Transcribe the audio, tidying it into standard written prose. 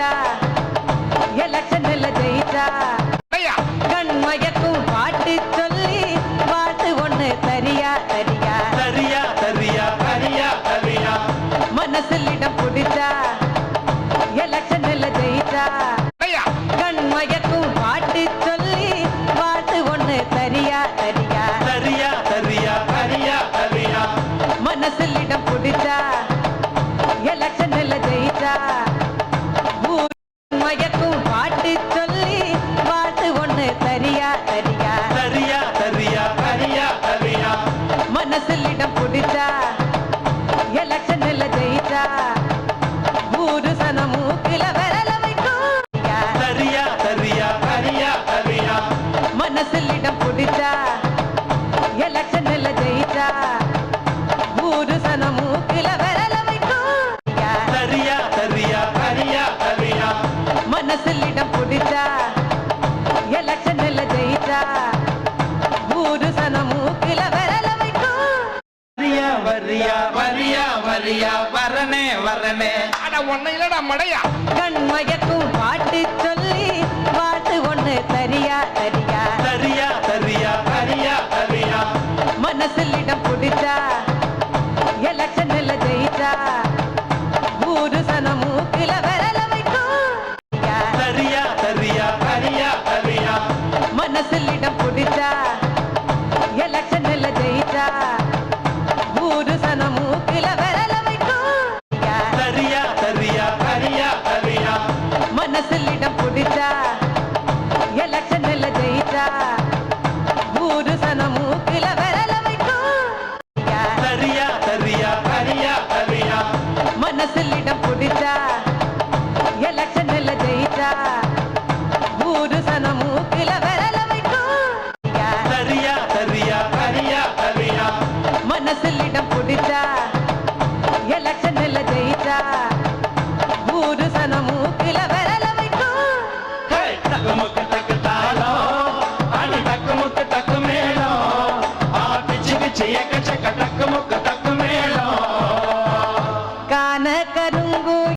பிடிச்சா எலெக்ஷன்ல ஜெயிச்சா கண்மயக்கும் பாட்டு சொல்லி பாட்டு ஒண்ணு தரியா தரியா தரியா தரியா தரியா தரியா மனசில் இடம் பிடிச்சா எலெக்ஷன்ல ஜெயிச்சா கண்மயக்கும் பாட்டு சொல்லி பாட்டு ஒண்ணு தரியா தரியா தரியா தரியா தரியா தரியா மனசில் இடம் பிடிச்சா எலெக்ஷன்ல ஜெயிச்சா மயக்கும் பாட்டு சொல்லி பாட்டு ஒண்ணு தரியா தரியா தரியா தரியா தரியா தரியா மனசில் இடம் பிடிச்சா எலெக்ஷன்ல ஜெயிச்சா ஊரு சன மூக்கில விரல வைக்கும் தரியா தரியா தரியா தரியா மனசில் இடம் பிடிச்சா எலெக்ஷன்ல ஜெயிச்சா ஊரு சன மூக்கில விரல வைக்கும் தரியா தரியா தரியா தரியா மனசில் இடம் பிடிச்சா எலெக்ஷன்ல ஜெயிச்சா ஊரு சன மூக்கில விரல வைக்கும் வரியா வரியா வரியா வரனே வரனே அட ஒன்ன இல்லடா மடையா கண்மயக்கும் பாட்டு சொல்லி பாட்டு ஒண்ணு தரியா தரியா தரியா தரியா தரியா தரியா மனசில் இடம் பிடிச்சா எலெக்ஷன்ல ஜெயிச்சா ஊரு சன மூக்கில விரல வைக்கும் தரியா தரியா தரியா தரியா மனசில் இடம் பிடிச்சா எலெக்ஷன்ல ஜெயிச்சா ஊரு சன மூக்கில விரல வைக்கும் தரியா தரியா தரியா தரியா மனசில் இடம் பிடிச்சா எலெக்ஷன்ல ஜெயிச்சா ஊரு சன மூக்கில விரல வைக்கும் தரியா தரியா தரியா தரியா மனசில் இடம் பிடிச்சா எலெக்ஷன்ல ஜெயிச்சா ஊரு சன மூக்கில விரல வைக்கும் தரியா தரியா தரியா தரியா மனசில் இடம் பிடிச்சா எலெக்ஷன்ல ஜெயிச்சா ஊரு சன மூக்கில விரல வைக்கும் தக்குமுக்கு தக்கு தாளம் அடி தக்குமுக்கு தக்கு மேளம் ஆ பிச்சு பிச்சு எக்கச்சக்க